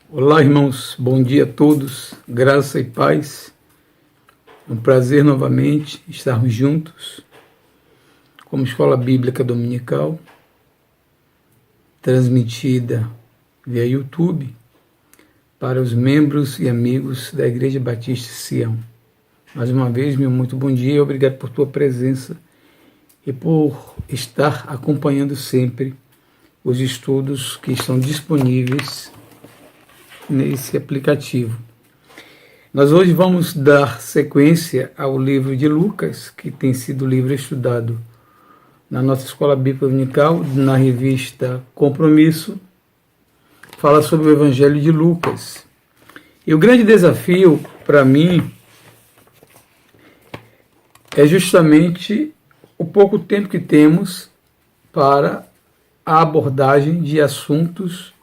Olá, irmãos, bom dia a todos, graça e paz. É um prazer novamente estarmos juntos como Escola Bíblica Dominical, transmitida via YouTube para os membros e amigos da Igreja Batista Sião. Mais uma vez, meu muito bom dia e obrigado por tua presença e por estar acompanhando sempre os estudos que estão disponíveis nesse aplicativo. Nós hoje vamos dar sequência ao livro de Lucas, que tem sido o livro estudado na nossa Escola Bíblica Dominical, na revista Compromisso, fala sobre o Evangelho de Lucas. E o grande desafio para mim é justamente o pouco tempo que temos para a abordagem de assuntos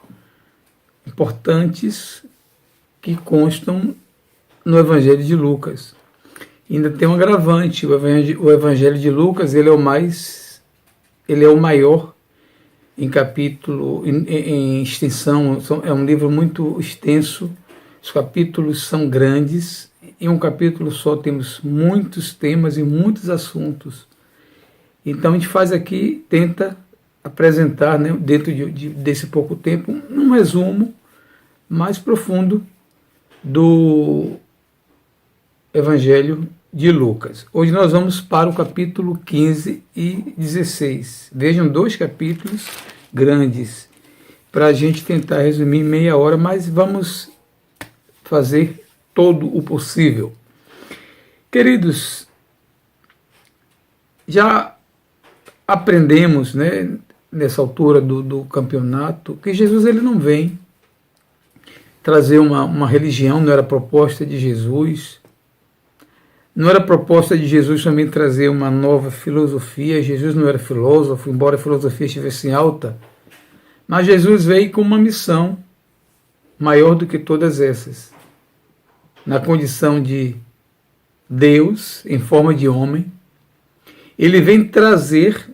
importantes que constam no Evangelho de Lucas. Ainda tem um agravante, o Evangelho de Lucas ele é o maior em capítulo, em extensão, é um livro muito extenso, os capítulos são grandes, em um capítulo só temos muitos temas e muitos assuntos. Então a gente faz aqui, tenta apresentar, né, dentro desse pouco tempo, um resumo mais profundo do Evangelho de Lucas. Hoje nós vamos para o capítulo 15 e 16. Vejam, dois capítulos grandes, para a gente tentar resumir em meia hora, mas vamos fazer todo o possível. Queridos, já aprendemos, né, nessa altura do campeonato, que Jesus ele não vem trazer uma religião, não era proposta de Jesus. Não era proposta de Jesus também trazer uma nova filosofia. Jesus não era filósofo, embora a filosofia estivesse em alta. Mas Jesus veio com uma missão maior do que todas essas. Na condição de Deus, em forma de homem, ele vem trazer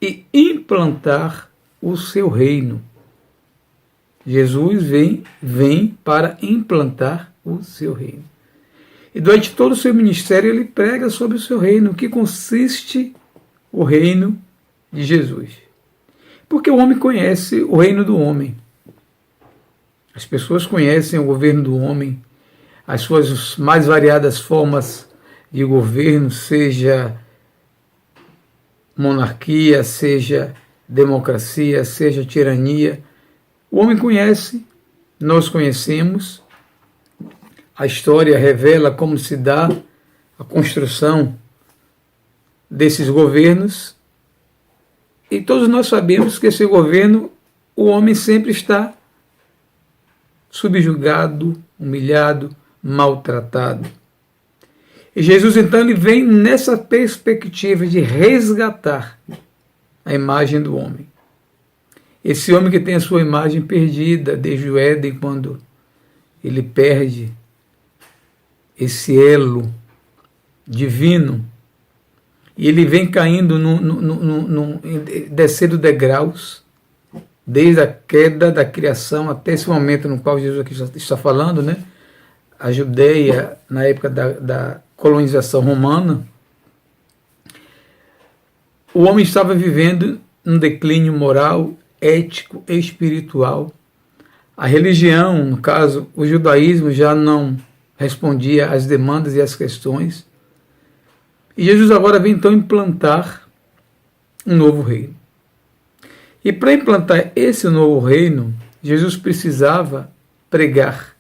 e implantar o seu reino. Jesus vem para implantar o seu reino. E durante todo o seu ministério ele prega sobre o seu reino, que consiste o reino de Jesus. Porque o homem conhece o reino do homem. As pessoas conhecem o governo do homem, as suas mais variadas formas de governo, seja monarquia, seja democracia, seja tirania. O homem conhece, nós conhecemos, a história revela como se dá a construção desses governos, e todos nós sabemos que esse governo, o homem sempre está subjugado, humilhado, maltratado. E Jesus então ele vem nessa perspectiva de resgatar a imagem do homem. Esse homem que tem a sua imagem perdida desde o Éden, quando ele perde esse elo divino, e ele vem caindo, descendo degraus, desde a queda da criação até esse momento no qual Jesus aqui está falando, né? A Judéia, na época da colonização romana, o homem estava vivendo um declínio moral, ético e espiritual. A religião, no caso, o judaísmo, já não respondia às demandas e às questões. E Jesus agora vem então implantar um novo reino. E para implantar esse novo reino, Jesus precisava pregar,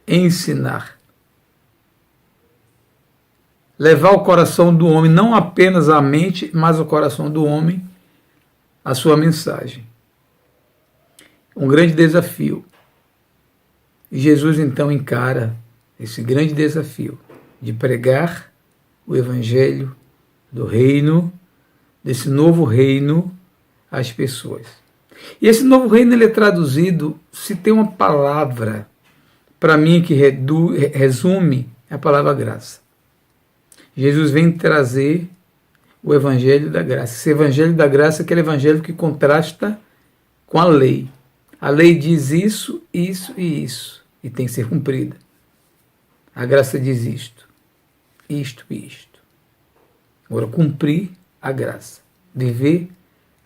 ensinar, levar ao coração do homem, não apenas à mente, mas ao coração do homem, a sua mensagem. Um grande desafio. E Jesus então encara esse grande desafio de pregar o evangelho do reino, desse novo reino às pessoas. E esse novo reino ele é traduzido, se tem uma palavra para mim que resume, é a palavra graça. Jesus vem trazer o evangelho da graça. Esse evangelho da graça é aquele evangelho que contrasta com a lei. A lei diz isso, isso e isso, e tem que ser cumprida. A graça diz isto e isto. Agora, cumprir a graça, viver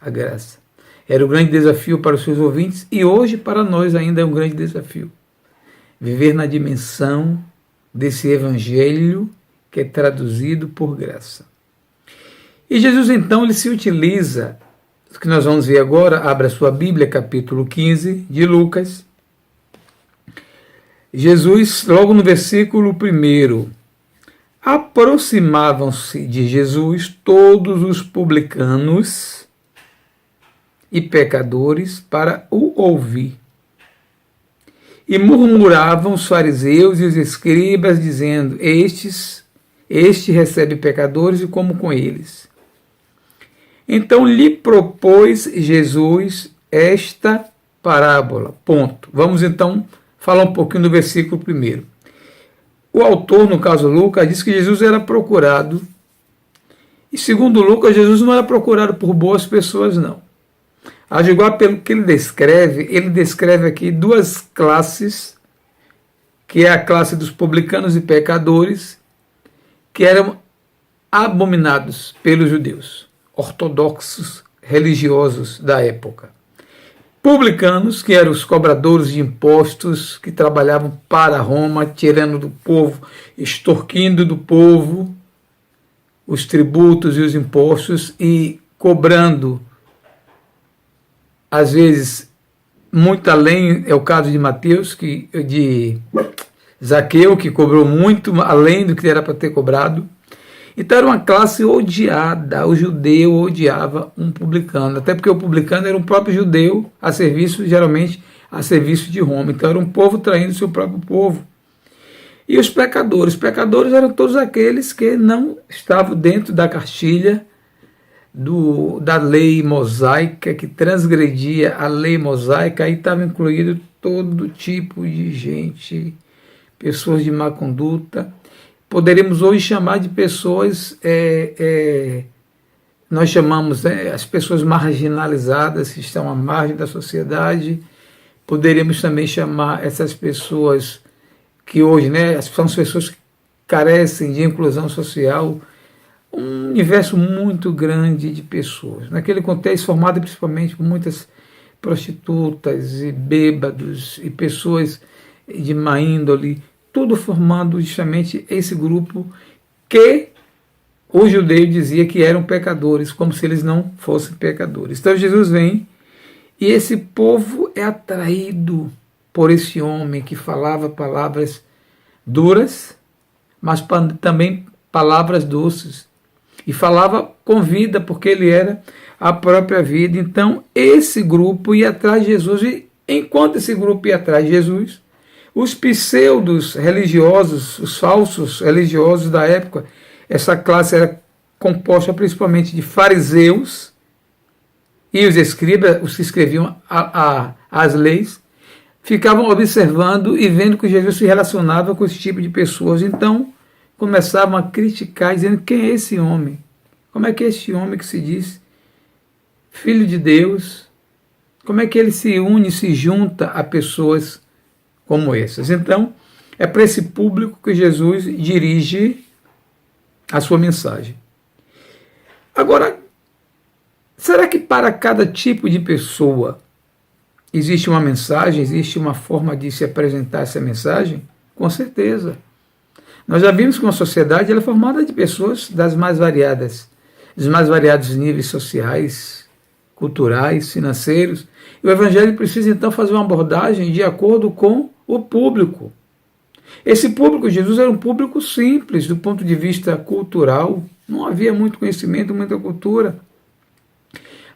a graça. Era o grande desafio para os seus ouvintes e hoje para nós ainda é um grande desafio. Viver na dimensão desse evangelho que é traduzido por graça. E Jesus então ele se utiliza, o que nós vamos ver agora, abra sua Bíblia, capítulo 15 de Lucas. Jesus, logo no versículo 1, aproximavam-se de Jesus todos os publicanos e pecadores para o ouvir. E murmuravam os fariseus e os escribas, dizendo: Este recebe pecadores e come com eles. Então lhe propôs Jesus esta parábola. Ponto. Vamos então falar um pouquinho do versículo 1. O autor, no caso Lucas, diz que Jesus era procurado. E segundo Lucas, Jesus não era procurado por boas pessoas, não. A julgar pelo que ele descreve aqui duas classes, que é a classe dos publicanos e pecadores, que eram abominados pelos judeus, ortodoxos religiosos da época. Publicanos, que eram os cobradores de impostos, que trabalhavam para Roma, tirando do povo, extorquindo do povo os tributos e os impostos e cobrando, às vezes, muito além, é o caso de Mateus, de Zaqueu, que cobrou muito além do que era para ter cobrado. Então era uma classe odiada, o judeu odiava um publicano, até porque o publicano era um próprio judeu a serviço, geralmente, a serviço de Roma. Então era um povo traindo seu próprio povo. E os pecadores eram todos aqueles que não estavam dentro da cartilha da lei mosaica, que transgredia a lei mosaica. Aí estava incluído todo tipo de gente, pessoas de má conduta. Poderíamos hoje chamar de pessoas, nós chamamos as pessoas marginalizadas, que estão à margem da sociedade. Poderíamos também chamar essas pessoas que hoje, são as pessoas que carecem de inclusão social, um universo muito grande de pessoas. Naquele contexto formado principalmente por muitas prostitutas e bêbados e pessoas de má índole, tudo formando justamente esse grupo que o judeu dizia que eram pecadores, como se eles não fossem pecadores. Então Jesus vem e esse povo é atraído por esse homem que falava palavras duras, mas também palavras doces. E falava com vida, porque ele era a própria vida. Então esse grupo ia atrás de Jesus, e enquanto esse grupo ia atrás de Jesus, os pseudos religiosos, os falsos religiosos da época, essa classe era composta principalmente de fariseus e os escribas, os que escreviam as leis, ficavam observando e vendo que Jesus se relacionava com esse tipo de pessoas. Então começavam a criticar, dizendo: quem é esse homem? Como é que é esse homem que se diz filho de Deus? Como é que ele se une, se junta a pessoas como essas? Então, é para esse público que Jesus dirige a sua mensagem. Agora, será que para cada tipo de pessoa existe uma mensagem, existe uma forma de se apresentar essa mensagem? Com certeza. Nós já vimos que uma sociedade ela é formada de pessoas dos mais variados níveis sociais, culturais, financeiros. E o Evangelho precisa então fazer uma abordagem de acordo com o público. Esse público, Jesus, era um público simples do ponto de vista cultural, não havia muito conhecimento, muita cultura.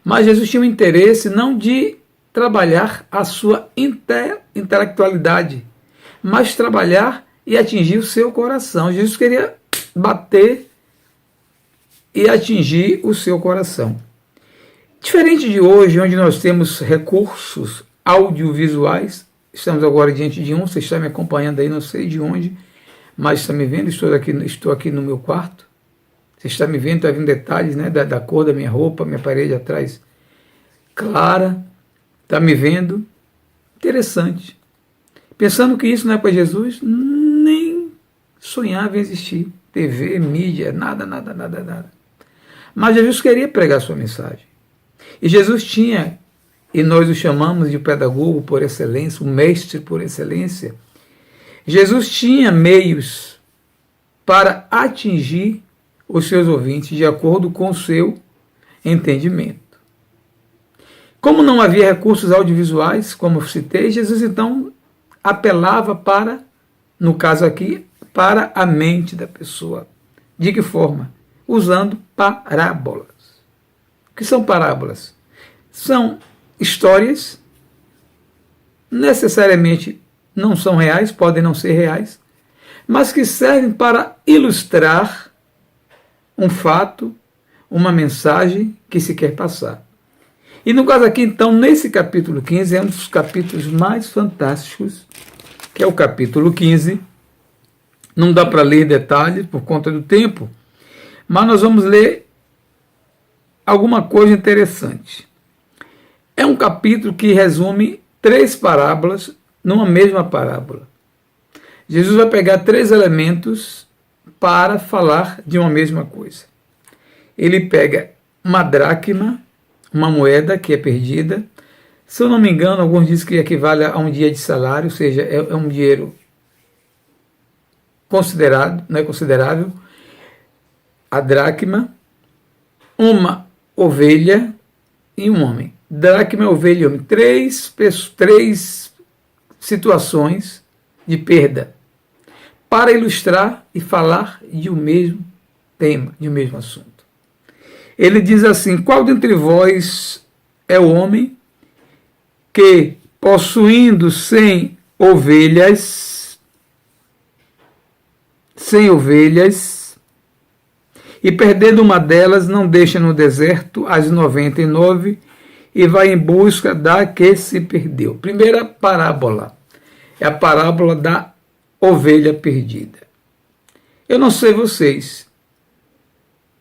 Mas Jesus tinha um interesse não de trabalhar a sua intelectualidade, mas trabalhar e atingir o seu coração. Jesus queria bater e atingir o seu coração. Diferente de hoje, onde nós temos recursos audiovisuais, estamos agora diante de um, você está me acompanhando aí, não sei de onde, mas está me vendo, estou aqui no meu quarto, você está me vendo, está vendo detalhes, né, da cor da minha roupa, minha parede atrás clara, está me vendo, Interessante. Pensando que isso não é para Jesus, nem sonhava em existir. TV, mídia, nada, nada, nada, nada. Mas Jesus queria pregar sua mensagem. E Jesus tinha, e nós o chamamos de pedagogo por excelência, o mestre por excelência. Jesus tinha meios para atingir os seus ouvintes de acordo com o seu entendimento. Como não havia recursos audiovisuais, como eu citei, Jesus então apelava para, no caso aqui, para a mente da pessoa. De que forma? Usando parábolas. O que são parábolas? São histórias, necessariamente não são reais, podem não ser reais, mas que servem para ilustrar um fato, uma mensagem que se quer passar. E no caso aqui, então, nesse capítulo 15, é um dos capítulos mais fantásticos, que é o capítulo 15. Não dá para ler detalhes por conta do tempo, mas nós vamos ler alguma coisa interessante. É um capítulo que resume 3 parábolas numa mesma parábola. Jesus vai pegar 3 elementos para falar de uma mesma coisa. Ele pega uma dracma, uma moeda que é perdida. Se eu não me engano, alguns dizem que equivale a um dia de salário, ou seja, é um dinheiro considerado, não é considerável. A dracma, uma ovelha e um homem. Dracma, ovelha e homem. 3 situações de perda para ilustrar e falar de um mesmo tema, de um mesmo assunto. Ele diz assim: qual dentre vós é o homem que, possuindo 100 ovelhas, e perdendo uma delas, não deixa no deserto as 99 e vai em busca da que se perdeu? Primeira parábola é a parábola da ovelha perdida. Eu não sei vocês,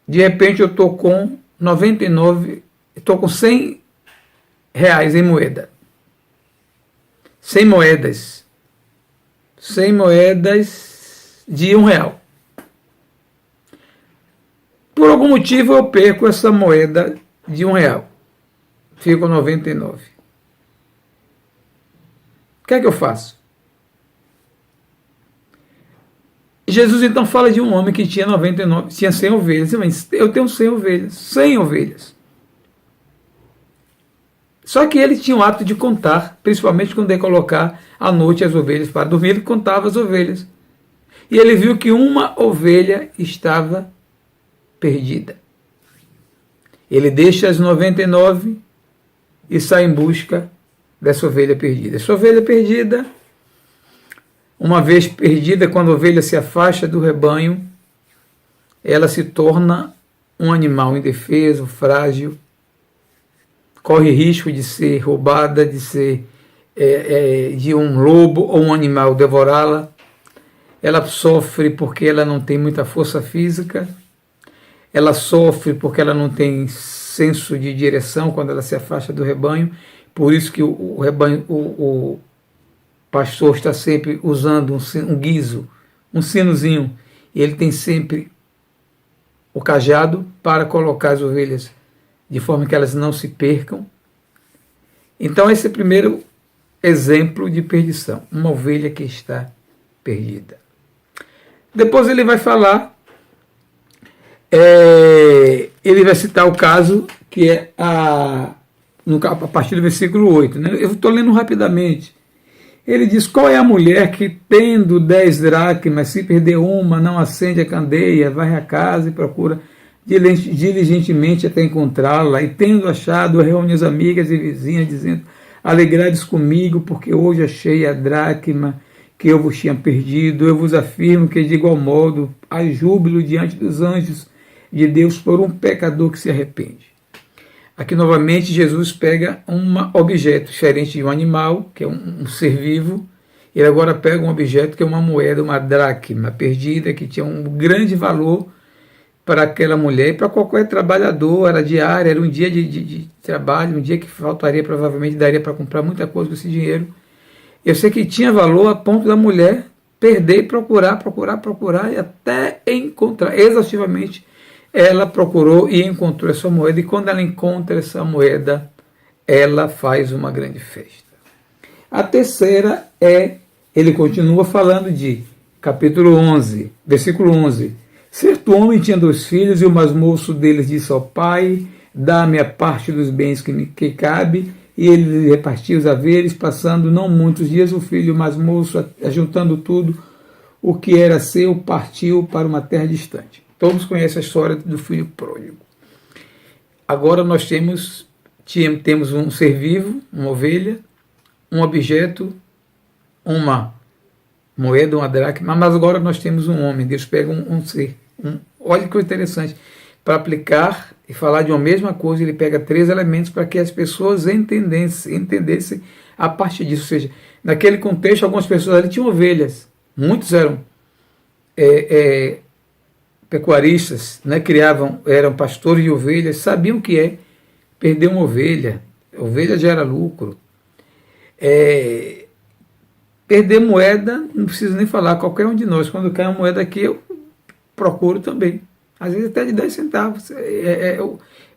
de repente eu estou com 99, estou com 100 reais em moeda. 100 moedas. 100 moedas de R$1. Por algum motivo eu perco essa moeda de R$1. Fico 99. O que é que eu faço? Jesus então fala de um homem que tinha 99, tinha 100 ovelhas. Eu tenho 100 ovelhas. 100 ovelhas. Só que ele tinha o hábito de contar, principalmente quando ia colocar à noite as ovelhas para dormir, ele contava as ovelhas. E ele viu que uma ovelha estava perdida. Ele deixa as 99 e sai em busca dessa ovelha perdida. Essa ovelha perdida, uma vez perdida, quando a ovelha se afasta do rebanho, ela se torna um animal indefeso, frágil, corre risco de ser roubada, de ser de um lobo ou um animal devorá-la. Ela sofre porque ela não tem muita força física, ela sofre porque ela não tem senso de direção quando ela se afasta do rebanho, por isso que o rebanho, o pastor está sempre usando um guiso, um sinozinho, e ele tem sempre o cajado para colocar as ovelhas de forma que elas não se percam. Então esse é o primeiro exemplo de perdição, uma ovelha que está perdida. Depois ele vai falar, ele vai citar o caso que é a partir do versículo 8. Né? Eu estou lendo rapidamente. Ele diz: qual é a mulher que, tendo 10 dracmas, se perder uma, não acende a candeia, vai à casa e procura diligentemente até encontrá-la, e tendo achado, reúne as amigas e vizinhas, dizendo: alegrades comigo, porque hoje achei a dracma que eu vos tinha perdido. Eu vos afirmo que, de igual modo, há júbilo diante dos anjos de Deus por um pecador que se arrepende. Aqui novamente Jesus pega um objeto diferente de um animal, que é um ser vivo. Ele agora pega um objeto que é uma moeda, uma dracma perdida, que tinha um grande valor para aquela mulher e para qualquer trabalhador. Era diária, era um dia de trabalho, um dia que faltaria, provavelmente daria para comprar muita coisa com esse dinheiro. Eu sei que tinha valor a ponto da mulher perder e procurar e até encontrar. Exaustivamente ela procurou e encontrou essa moeda, e quando ela encontra essa moeda, ela faz uma grande festa. A terceira ele continua falando de capítulo 11, versículo 11. Certo homem tinha 2 filhos, e o mais moço deles disse ao pai: dá-me a parte dos bens que cabe. E ele repartia os haveres, passando não muitos dias, o filho mais moço, ajuntando tudo o que era seu, partiu para uma terra distante. Todos conhecem a história do filho pródigo. Agora nós temos um ser vivo, uma ovelha, um objeto, uma moeda, uma dracma, mas agora nós temos um homem. Deus pega um ser. Olha que interessante. Para aplicar e falar de uma mesma coisa, ele pega 3 elementos para que as pessoas entendessem a partir disso. Ou seja, naquele contexto, algumas pessoas ali tinham ovelhas. Muitos eram pecuaristas, né? Eram pastores de ovelhas, sabiam o que é perder uma ovelha. Ovelha gera lucro. Perder moeda, não preciso nem falar, qualquer um de nós, quando cai uma moeda aqui, eu procuro também. Às vezes até de 10 centavos.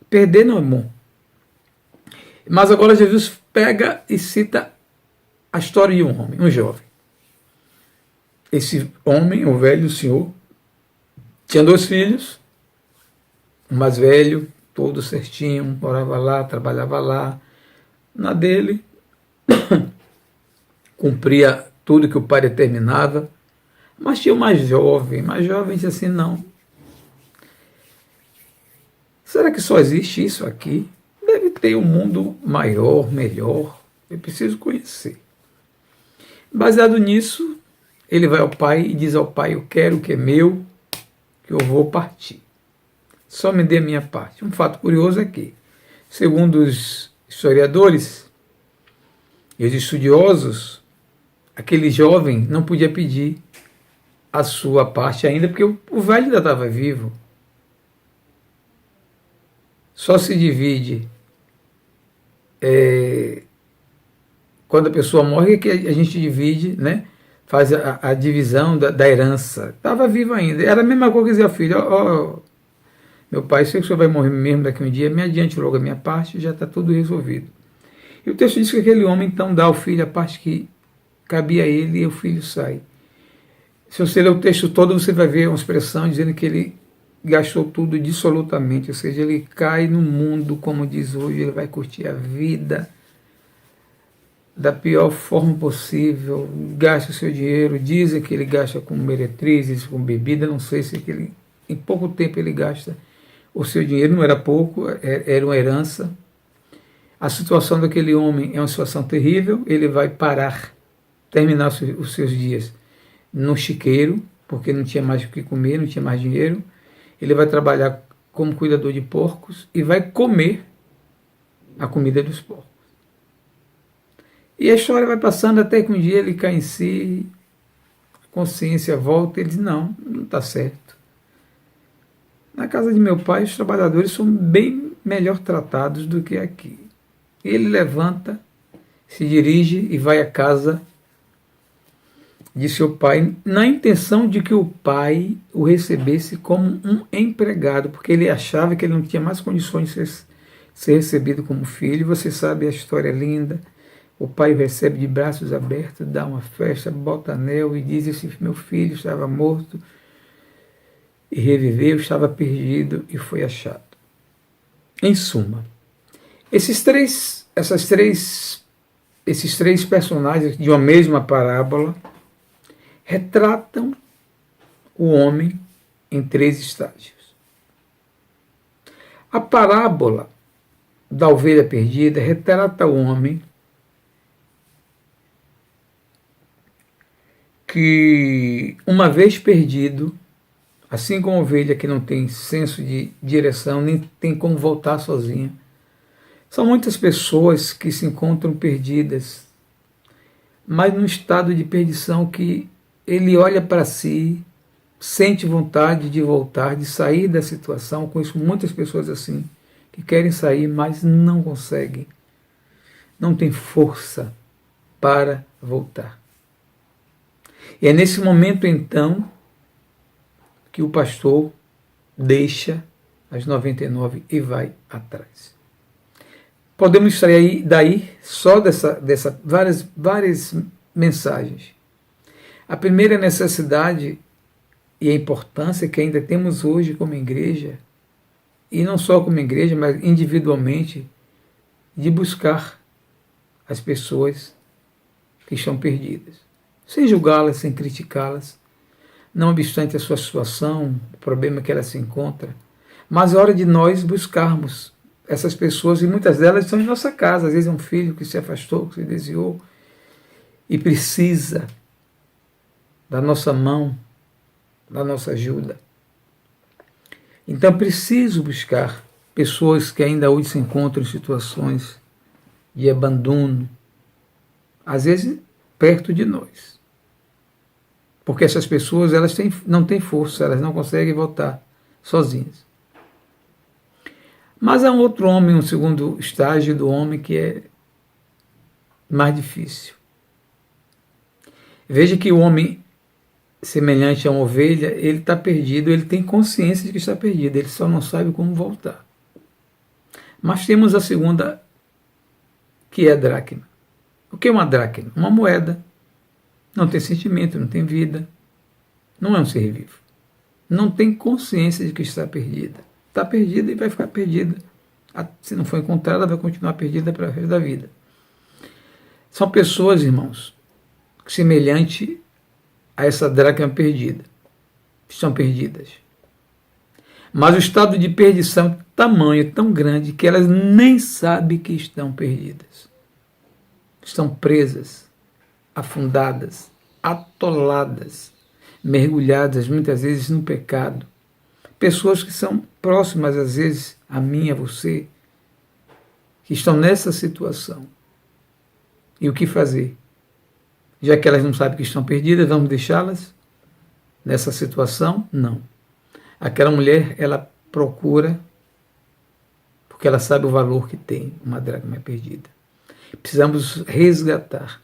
Perder não é bom. Mas agora Jesus pega e cita a história de um homem, um jovem. Esse homem, o velho, o senhor, tinha 2 filhos. O mais velho, todo certinho, morava lá, trabalhava lá, na dele, cumpria tudo que o pai determinava. Mas tinha o mais jovem disse assim: não. Será que só existe isso aqui? Deve ter um mundo maior, melhor. Eu preciso conhecer. Baseado nisso, ele vai ao pai e diz ao pai: eu quero o que é meu, que eu vou partir. Só me dê a minha parte. Um fato curioso é que, segundo os historiadores e os estudiosos, aquele jovem não podia pedir a sua parte ainda, porque o velho ainda estava vivo. Só se divide quando a pessoa morre, que a gente divide, né? Faz a divisão da herança. Estava vivo ainda. Era a mesma coisa que dizia ao filho: meu pai, sei que o senhor vai morrer mesmo daqui a um dia, me adiante logo a minha parte, já está tudo resolvido. E o texto diz que aquele homem então dá ao filho a parte que cabia a ele, e o filho sai. Se você ler o texto todo, você vai ver uma expressão dizendo que ele gastou tudo dissolutamente, ou seja, ele cai no mundo, como diz hoje, ele vai curtir a vida da pior forma possível, gasta o seu dinheiro, dizem que ele gasta com meretrizes, com bebida, não sei se em pouco tempo ele gasta o seu dinheiro, não era pouco, era uma herança. A situação daquele homem é uma situação terrível, ele vai terminar os seus dias no chiqueiro, porque não tinha mais o que comer, não tinha mais dinheiro. Ele vai trabalhar como cuidador de porcos e vai comer a comida dos porcos. E a história vai passando até que um dia ele cai em si, a consciência volta, e ele diz: não está certo. Na casa de meu pai, os trabalhadores são bem melhor tratados do que aqui. Ele levanta, se dirige e vai à casa de seu pai, na intenção de que o pai o recebesse como um empregado, porque ele achava que ele não tinha mais condições de ser recebido como filho. Você sabe, a história é linda. O pai o recebe de braços abertos, dá uma festa, bota anel e diz: esse meu filho estava morto e reviveu, estava perdido e foi achado. Em suma, esses três personagens de uma mesma parábola retratam o homem em 3 estágios. A parábola da ovelha perdida retrata o homem que, uma vez perdido, assim como a ovelha que não tem senso de direção, nem tem como voltar sozinha. São muitas pessoas que se encontram perdidas, mas num estado de perdição que ele olha para si, sente vontade de voltar, de sair da situação. Conheço muitas pessoas assim, que querem sair, mas não conseguem. Não tem força para voltar. E é nesse momento, então, que o pastor deixa as 99 e vai atrás. Podemos extrair daí só dessa várias mensagens. A primeira necessidade e a importância que ainda temos hoje como igreja, e não só como igreja, mas individualmente, de buscar as pessoas que estão perdidas, sem julgá-las, sem criticá-las, não obstante a sua situação, o problema que ela se encontra, mas é hora de nós buscarmos essas pessoas, e muitas delas estão em nossa casa. Às vezes é um filho que se afastou, que se desviou, e precisa da nossa mão, da nossa ajuda. Então preciso buscar pessoas que ainda hoje se encontram em situações de abandono, às vezes perto de nós. Porque essas pessoas não têm força, elas não conseguem voltar sozinhas. Mas há um outro homem, um segundo estágio do homem que é mais difícil. Veja que o homem, semelhante a uma ovelha, ele está perdido, ele tem consciência de que está perdido, ele só não sabe como voltar. Mas temos a segunda, que é a dracma. O que é uma dracma? Uma moeda. Não tem sentimento, não tem vida, não é um ser vivo. Não tem consciência de que está perdida. Está perdida e vai ficar perdida. Se não for encontrada, vai continuar perdida para o resto da vida. São pessoas, irmãos, semelhante a essa dracma perdida. Estão perdidas. Mas o estado de perdição é tamanho, tão grande, que elas nem sabem que estão perdidas. Estão presas, afundadas, atoladas, mergulhadas muitas vezes no pecado. Pessoas que são próximas às vezes a mim, a você, que estão nessa situação. E o que fazer? Já que elas não sabem que estão perdidas, vamos deixá-las nessa situação? Não. Aquela mulher, ela procura, porque ela sabe o valor que tem uma dracma perdida. Precisamos resgatar,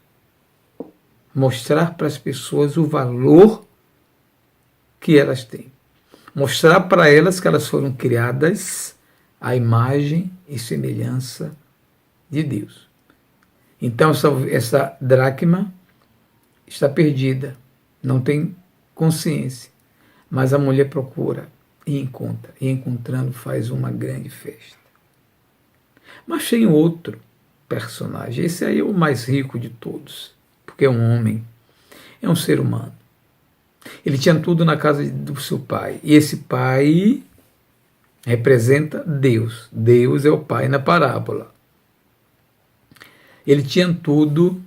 mostrar para as pessoas o valor que elas têm. Mostrar para elas que elas foram criadas à imagem e semelhança de Deus. Então essa dracma está perdida, não tem consciência, mas a mulher procura e encontra, e encontrando faz uma grande festa. Mas tem outro personagem, esse aí é o mais rico de todos, porque é um homem, é um ser humano. Ele tinha tudo na casa do seu pai, e esse pai representa Deus. Deus é o pai na parábola. Ele tinha tudo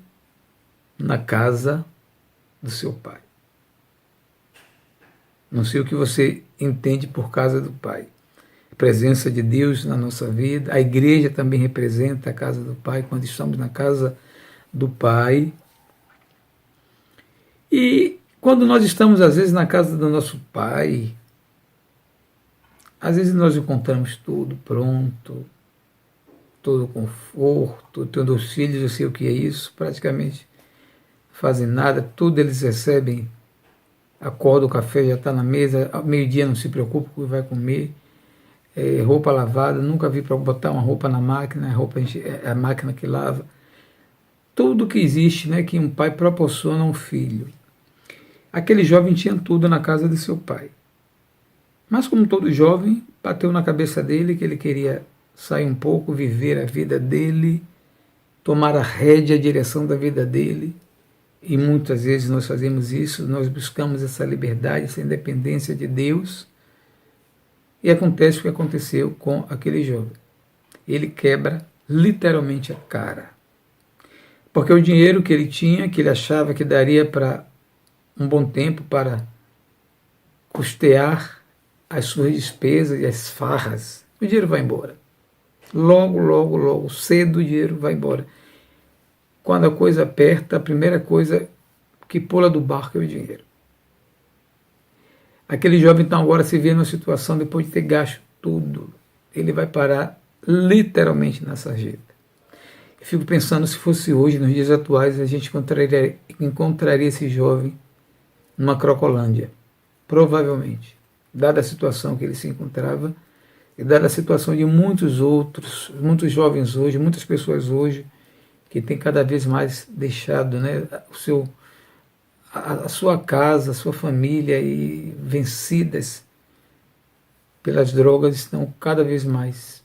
na casa do seu pai. Não sei o que você entende por casa do pai. A presença de Deus na nossa vida. A igreja também representa a casa do pai, quando estamos na casa do pai. E quando nós estamos, às vezes, na casa do nosso pai, às vezes nós encontramos tudo pronto, todo conforto, tendo os filhos, eu sei o que é isso, praticamente fazem nada, tudo eles recebem, acorda, o café já está na mesa, ao meio-dia não se preocupa com o que vai comer, roupa lavada, nunca vi para botar uma roupa na máquina, a máquina que lava, tudo que existe, né, que um pai proporciona a um filho. Aquele jovem tinha tudo na casa de seu pai. Mas como todo jovem, bateu na cabeça dele que ele queria sair um pouco, viver a vida dele, tomar a rédea, a direção da vida dele. E muitas vezes nós fazemos isso, nós buscamos essa liberdade, essa independência de Deus. E acontece o que aconteceu com aquele jovem. Ele quebra literalmente a cara. Porque o dinheiro que ele tinha, que ele achava que daria para um bom tempo para custear as suas despesas e as farras, o dinheiro vai embora. Logo, cedo o dinheiro vai embora. Quando a coisa aperta, a primeira coisa que pula do barco é o dinheiro. Aquele jovem então agora se vê numa situação, depois de ter gasto tudo, ele vai parar literalmente na sarjeta. Eu fico pensando, se fosse hoje, nos dias atuais, a gente encontraria esse jovem numa Crocolândia. Provavelmente. Dada a situação que ele se encontrava, e dada a situação de muitos outros, muitos jovens hoje, muitas pessoas hoje, que têm cada vez mais deixado, né, a sua casa, a sua família, e vencidas pelas drogas, estão cada vez mais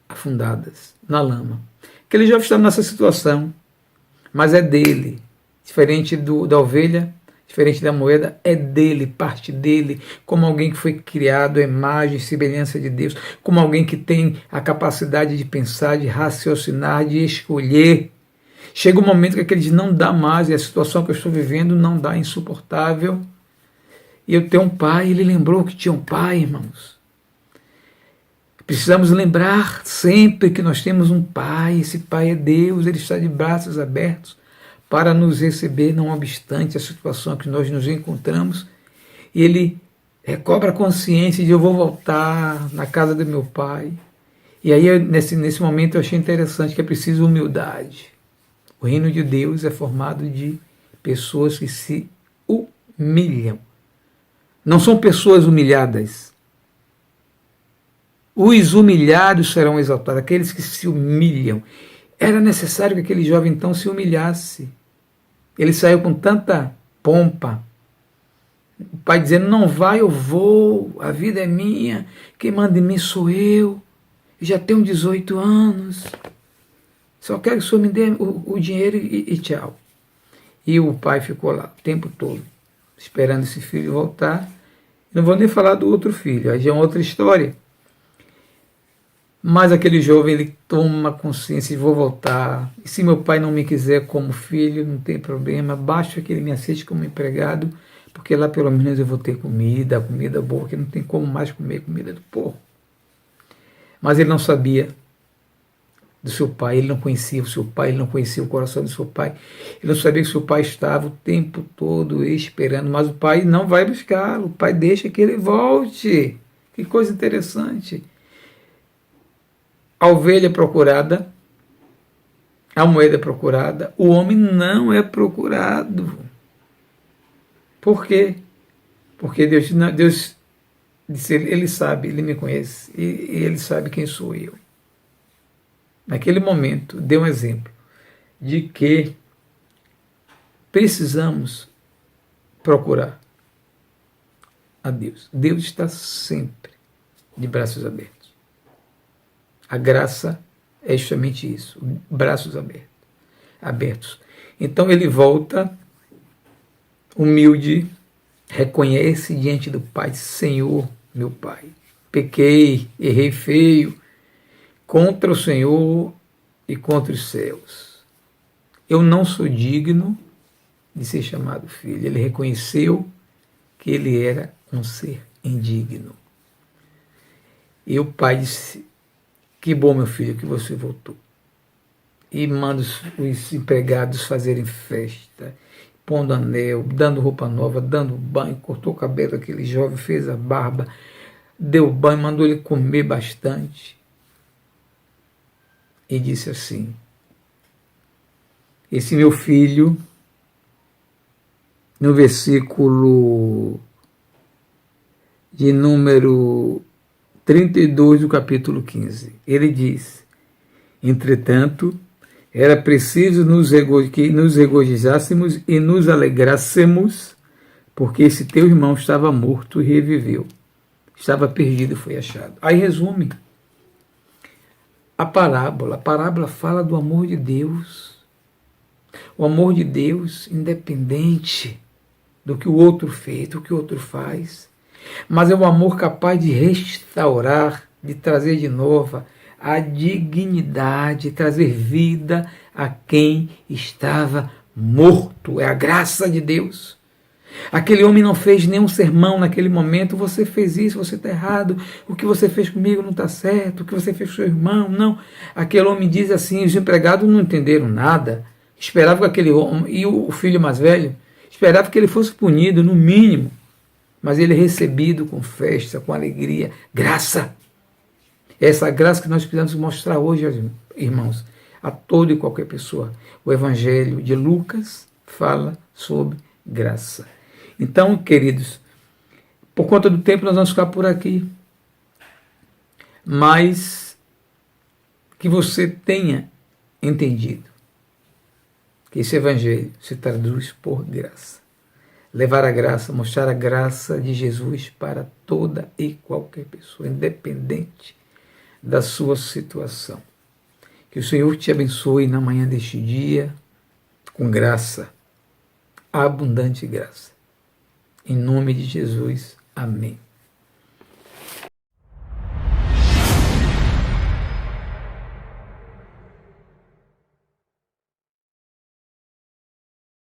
afundadas na lama. Aquele jovem está nessa situação, mas é dele, diferente da ovelha, diferente da moeda, é dele, parte dele, como alguém que foi criado à imagem e semelhança de Deus, como alguém que tem a capacidade de pensar, de raciocinar, de escolher. Chega um momento que aquele diz, não dá mais, e a situação que eu estou vivendo não dá, é insuportável. E eu tenho um pai, ele lembrou que tinha um pai, irmãos. Precisamos lembrar sempre que nós temos um pai, esse pai é Deus, ele está de braços abertos para nos receber, não obstante a situação que nós nos encontramos. E ele recobra a consciência de eu vou voltar na casa do meu pai. E aí, nesse momento, eu achei interessante que é preciso humildade. O reino de Deus é formado de pessoas que se humilham. Não são pessoas humilhadas. Os humilhados serão exaltados, aqueles que se humilham. Era necessário que aquele jovem então se humilhasse. Ele saiu com tanta pompa. O pai dizendo, não vai, eu vou, a vida é minha, quem manda em mim sou eu já tenho 18 anos, só quero que o senhor me dê o dinheiro e tchau. E o pai ficou lá o tempo todo, esperando esse filho voltar. Não vou nem falar do outro filho, aí já é uma outra história. Mas aquele jovem, ele toma consciência de vou voltar. E se meu pai não me quiser como filho, não tem problema. Basta que ele me aceite como empregado, porque lá pelo menos eu vou ter comida boa, que não tem como mais comer comida do porco. Mas ele não sabia do seu pai, ele não conhecia o seu pai, ele não conhecia o coração do seu pai. Ele não sabia que o seu pai estava o tempo todo esperando, mas o pai não vai buscá-lo, o pai deixa que ele volte. Que coisa interessante. A ovelha é procurada, a moeda é procurada, o homem não é procurado. Por quê? Porque Deus disse, ele sabe, ele me conhece, e ele sabe quem sou eu. Naquele momento, deu um exemplo de que precisamos procurar a Deus. Deus está sempre de braços abertos. A graça é justamente isso, braços abertos. Então ele volta humilde, reconhece diante do Pai, Senhor, meu Pai, pequei, errei feio contra o Senhor e contra os céus. Eu não sou digno de ser chamado filho. Ele reconheceu que ele era um ser indigno. E o pai disse, que bom, meu filho, que você voltou. E manda os empregados fazerem festa, pondo anel, dando roupa nova, dando banho, cortou o cabelo daquele jovem, fez a barba, deu banho, mandou ele comer bastante. E disse assim, esse meu filho, no versículo de número 32 do capítulo 15, ele diz, entretanto, era preciso que nos regozijássemos e nos alegrássemos, porque esse teu irmão estava morto e reviveu, estava perdido e foi achado. Aí resume a parábola fala do amor de Deus, o amor de Deus independente do que o outro fez, do que o outro faz, mas é um amor capaz de restaurar, de trazer de novo a dignidade, trazer vida a quem estava morto. É a graça de Deus. Aquele homem não fez nenhum sermão naquele momento, você fez isso, você está errado, o que você fez comigo não está certo, o que você fez com seu irmão, não. Aquele homem diz assim, os empregados não entenderam nada, esperavam que aquele homem, e o filho mais velho, esperava que ele fosse punido, no mínimo, mas ele é recebido com festa, com alegria, graça. Essa graça que nós precisamos mostrar hoje, irmãos, a toda e qualquer pessoa. O Evangelho de Lucas fala sobre graça. Então, queridos, por conta do tempo nós vamos ficar por aqui, mas que você tenha entendido que esse Evangelho se traduz por graça. Levar a graça, mostrar a graça de Jesus para toda e qualquer pessoa, independente da sua situação. Que o Senhor te abençoe na manhã deste dia, com graça, abundante graça. Em nome de Jesus, amém.